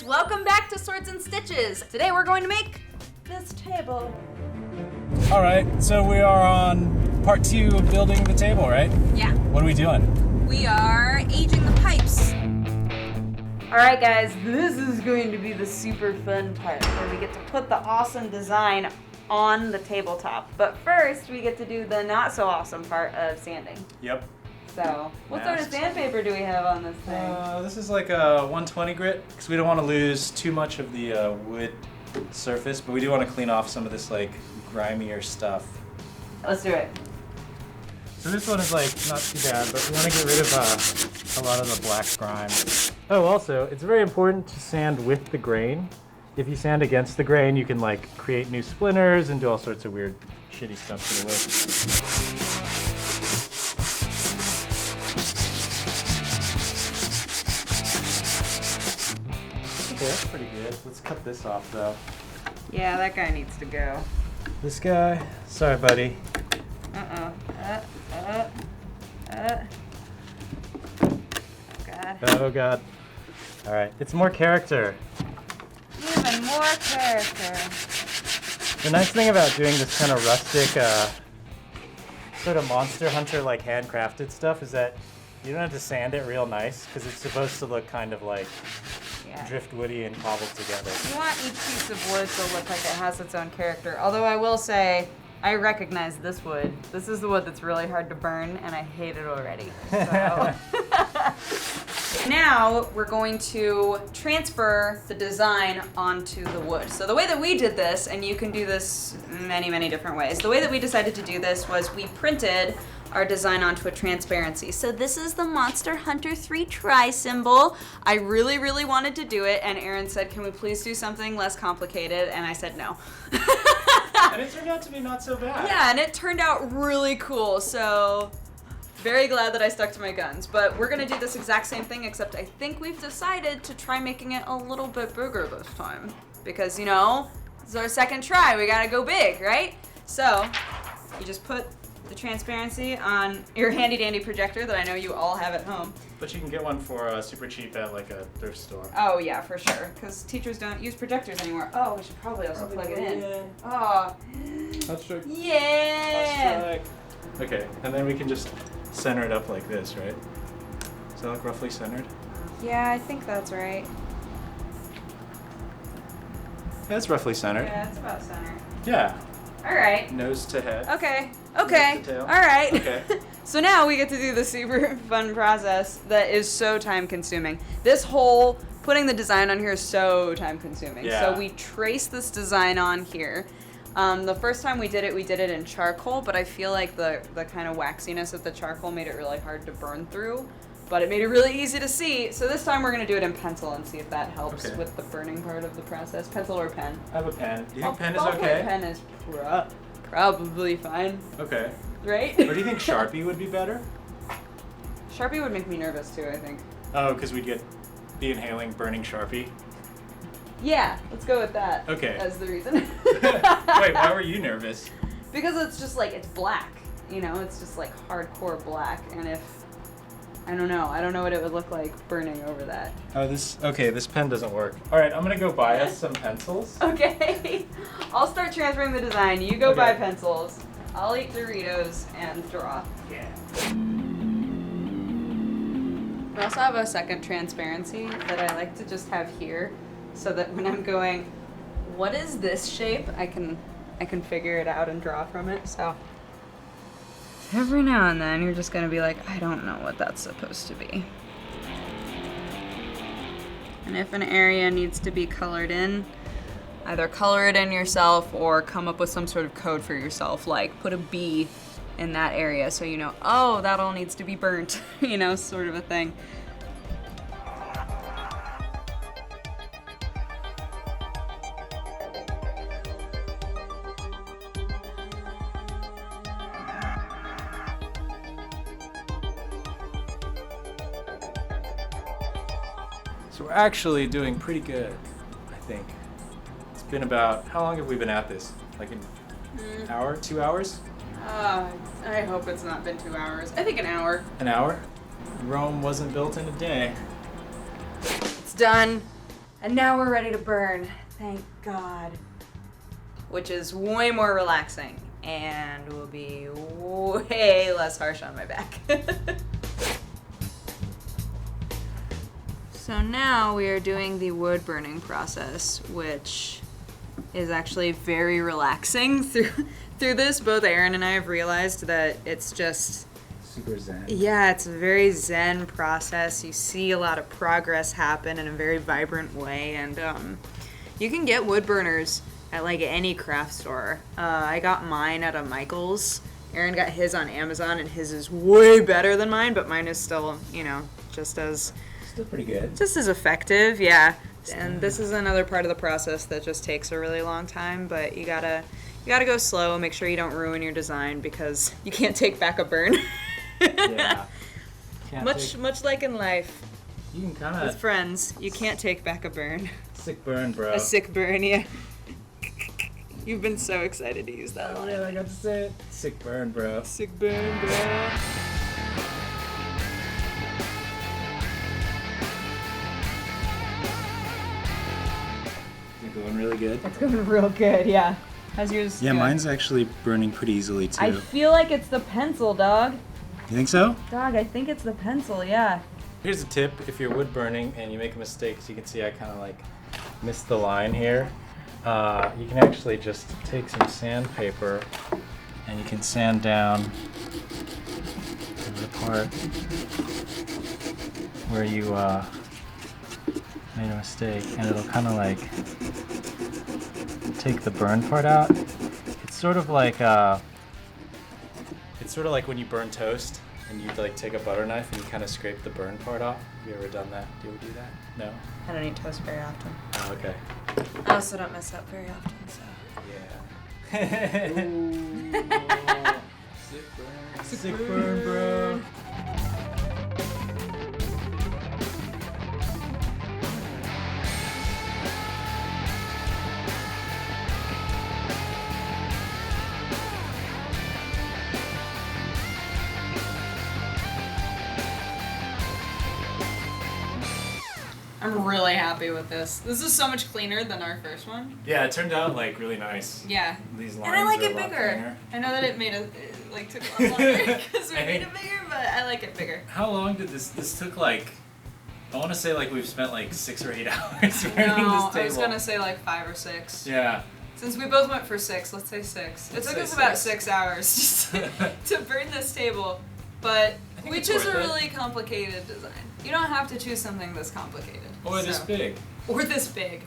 guys, welcome back to Swords and Stitches. Today we're going to make this table. All right, so we are on part 2 of building the table, right? Yeah. What are we doing? We are aging the pipes. All right, guys, this is going to be the super fun part where we get to put the awesome design on the tabletop. But first, we get to do the not so awesome part of sanding. Yep. So, what sort of sandpaper do we have on this thing? This is like a 120 grit, because we don't want to lose too much of the wood surface, but we do want to clean off some of this like grimier stuff. Let's do it. So this one is like not too bad, but we want to get rid of a lot of the black grime. Oh, also, it's very important to sand with the grain. If you sand against the grain, you can like create new splinters and do all sorts of weird, shitty stuff to the wood. Okay, that's pretty good. Let's cut this off though. Yeah, that guy needs to go. This guy? Sorry, buddy. Oh, God. Oh, God. All right, it's more character. Even more character. The nice thing about doing this kind of rustic, sort of Monster Hunter like handcrafted stuff is that you don't have to sand it real nice because it's supposed to look kind of like driftwoody and cobbled together. You want each piece of wood to look like it has its own character. Although I will say, I recognize this wood. This is the wood that's really hard to burn, and I hate it already. So. Now we're going to transfer the design onto the wood. So the way that we did this, and you can do this many, many different ways. The way that we decided to do this was we printed our design onto a transparency. So this is the Monster Hunter 3 try symbol. I really, really wanted to do it, and Aaron said, can we please do something less complicated? And I said no. And it turned out to be not so bad. Yeah, and it turned out really cool, so very glad that I stuck to my guns. But we're gonna do this exact same thing, except I think we've decided to try making it a little bit bigger this time. Because, you know, this is our second try, we gotta go big, right? So, you just put the transparency on your handy dandy projector that I know you all have at home. But you can get one for super cheap at like a thrift store. Oh yeah, for sure, because teachers don't use projectors anymore. Oh, we should probably also plug it in. Oh. That's true. Yeah! Okay, and then we can just center it up like this, right? Is that like roughly centered? Yeah, I think that's right. That's roughly centered. Yeah, it's about centered. Yeah. All right. Nose to head. Okay. Nose to tail. All right. Okay. So now we get to do the super fun process that is so time consuming. This whole putting the design on here is so time consuming. Yeah. So we trace this design on here. The first time we did it in charcoal, but I feel like the kind of waxiness of the charcoal made it really hard to burn through. But it made it really easy to see. So this time we're going to do it in pencil and see if that helps with the burning part of the process. Pencil or pen? I have a pen. Do you think pen is Ballpoint okay? Pen is probably fine. Okay. Right? Or do you think Sharpie would be better? Sharpie would make me nervous too, I think. Oh, because we'd be inhaling burning Sharpie? Yeah, let's go with that. Okay. As the reason. Wait, why were you nervous? Because it's just like, it's black. You know, it's just like hardcore black. And if, I don't know what it would look like burning over that. Oh, this pen doesn't work. All right, I'm gonna go buy us some pencils. Okay. I'll start transferring the design. You go buy pencils. I'll eat Doritos and draw. Yeah. I also have a second transparency that I like to just have here so that when I'm going, what is this shape? I can figure it out and draw from it. So every now and then you're just gonna be like, I don't know what that's supposed to be. And if an area needs to be colored in, either color it in yourself or come up with some sort of code for yourself, like put a B in that area so you know, oh, that all needs to be burnt, you know, sort of a thing. So we're actually doing pretty good, I think. It's been about, how long have we been at this? Like an hour, 2 hours? I hope it's not been 2 hours. I think an hour. An hour? Rome wasn't built in a day. It's done. And now we're ready to burn. Thank God. Which is way more relaxing and will be way less harsh on my back. So now we are doing the wood burning process, which is actually very relaxing through this. Both Aaron and I have realized that it's just super zen. Yeah, it's a very zen process. You see a lot of progress happen in a very vibrant way, and you can get wood burners at like any craft store. I got mine at a Michael's. Aaron got his on Amazon, and his is way better than mine, but mine is still, you know, Still pretty good. Just as effective, yeah. And this is another part of the process that just takes a really long time, but you gotta go slow and make sure you don't ruin your design because you can't take back a burn. Yeah. Much like in life. You can kind of with friends, you can't take back a burn. Sick burn, bro. A sick burn, yeah. You've been so excited to use that Oh line. yeah, I got to say it. Sick burn, bro. Sick burn, bro. Is it going really good? It's going real good, yeah. How's yours? Yeah, going? mine's actually burning pretty easily too. I feel like it's the pencil, dog. You think so? Dog, I think it's the pencil, yeah. Here's a tip: if you're wood burning and you make a mistake, so you can see I kind of like missed the line here. You can actually just take some sandpaper and you can sand down the part where you made a mistake, and it'll kind of like take the burn part out. It's sort of like when you burn toast and you like take a butter knife and you kind of scrape the burn part off. Have you ever done that? Do you ever do that? No? I don't eat toast very often. Oh, okay. I also don't mess up very often, so. Yeah. Sick burn. Sick burn, bro. I'm really happy with this. This is so much cleaner than our first one. Yeah, it turned out like really nice. Yeah. These lines and I like are it a lot bigger. thinner. I know that it took a lot longer because we made it bigger, but I like it bigger. How long did this took like, I want to say like we've spent like 6 or 8 hours burning No, this table. I was gonna say like 5 or 6. Yeah. Since we both went for 6, let's say 6. It took us about 6 hours just to burn this table, but we chose a really complicated design. You don't have to choose something this complicated. Or this big. Or this big.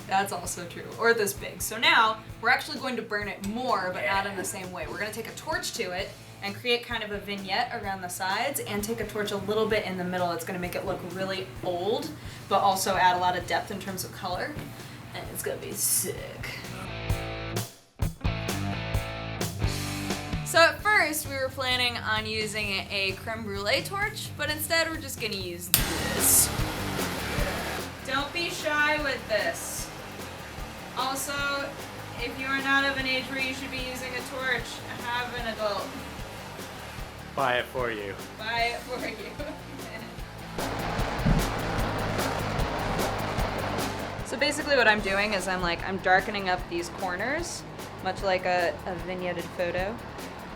That's also true. Or this big. So now, we're actually going to burn it more, but not in the same way. We're going to take a torch to it and create kind of a vignette around the sides and take a torch a little bit in the middle. It's going to make it look really old, but also add a lot of depth in terms of color. And it's going to be sick. So at first, we were planning on using a creme brulee torch, but instead we're just gonna use this. Don't be shy with this. Also, if you are not of an age where you should be using a torch, have an adult. Buy it for you. Buy it for you. So basically what I'm doing is I'm darkening up these corners, much like a vignetted photo.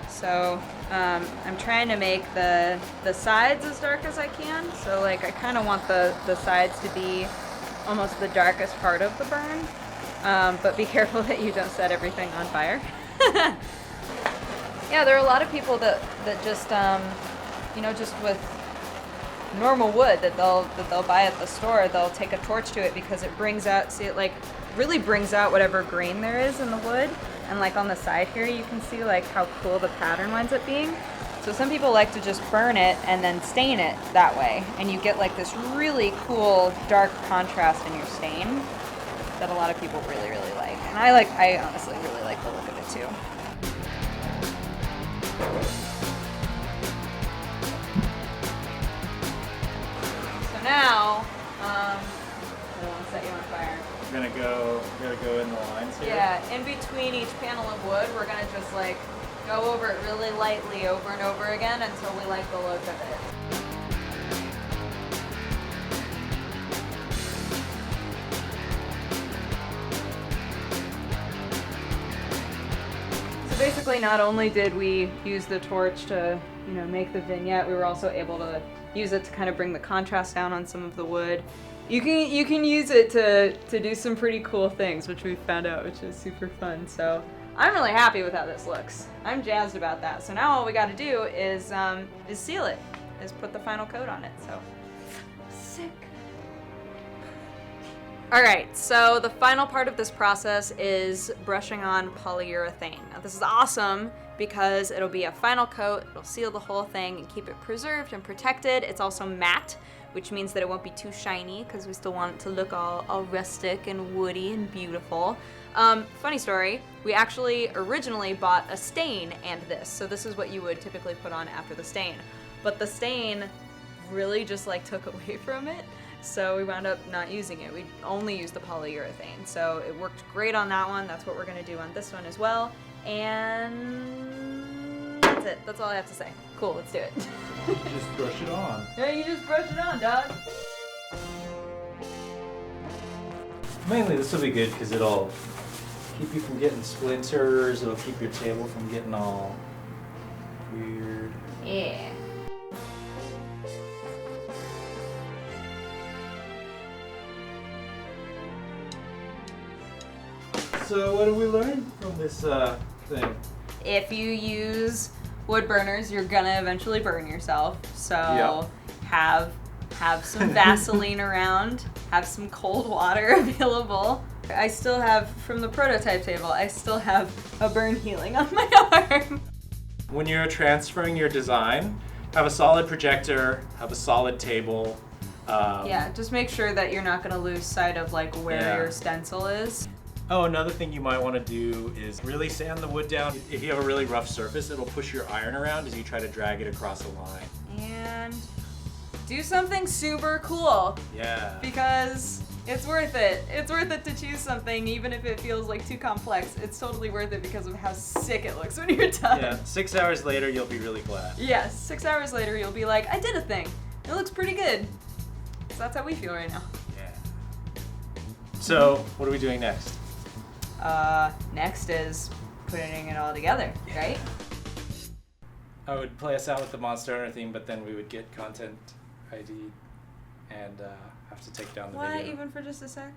So I'm trying to make the sides as dark as I can. So like I kind of want the sides to be almost the darkest part of the burn. But be careful that you don't set everything on fire. Yeah, there are a lot of people that just just with normal wood that they'll buy at the store, they'll take a torch to it because it brings out, really brings out whatever grain there is in the wood. And like on the side here, you can see like how cool the pattern winds up being. So some people like to just burn it and then stain it that way. And you get like this really cool dark contrast in your stain that a lot of people really, really like. And I honestly really like the look of it too. So now, I don't want to set you on fire. We're gonna go in the lines here. Yeah, in between each panel of wood, we're gonna just like go over it really lightly over and over again until we like the look of it. basically not only did we use the torch to, make the vignette, we were also able to use it to kind of bring the contrast down on some of the wood. You can use it to do some pretty cool things, which we found out, which is super fun. So I'm really happy with how this looks. I'm jazzed about that. So now all we got to do is seal it, is put the final coat on it. So sick. All right, so the final part of this process is brushing on polyurethane. Now this is awesome because it'll be a final coat, it'll seal the whole thing and keep it preserved and protected. It's also matte, which means that it won't be too shiny because we still want it to look all rustic and woody and beautiful. Funny story, we actually originally bought a stain and this, so this is what you would typically put on after the stain. But the stain really just took away from it. So we wound up not using it. We only used the polyurethane. So it worked great on that one. That's what we're gonna do on this one as well. And that's it. That's all I have to say. Cool, let's do it. You just brush it on. Yeah, you just brush it on, dog. Mainly this will be good because it'll keep you from getting splinters. It'll keep your table from getting all weird. Yeah. So what did we learn from this thing? If you use wood burners, you're gonna eventually burn yourself. So have some Vaseline around, have some cold water available. I still have, from the prototype table, I still have a burn healing on my arm. When you're transferring your design, have a solid projector, have a solid table. Yeah, just make sure that you're not gonna lose sight of where your stencil is. Oh, another thing you might want to do is really sand the wood down. If you have a really rough surface, it'll push your iron around as you try to drag it across a line. And do something super cool. Yeah. Because it's worth it. It's worth it to choose something, even if it feels too complex. It's totally worth it because of how sick it looks when you're done. Yeah, 6 hours later, you'll be really glad. Yes, 6 hours later, you'll be like, I did a thing. It looks pretty good. So that's how we feel right now. Yeah. So, what are we doing next? Next is putting it all together, right? I would play us out with the Monster Hunter theme, but then we would get content ID and have to take down the What, video. even for just a sec?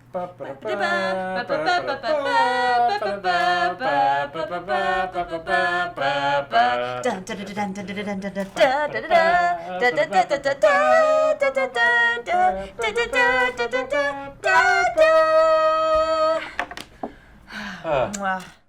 Mwah.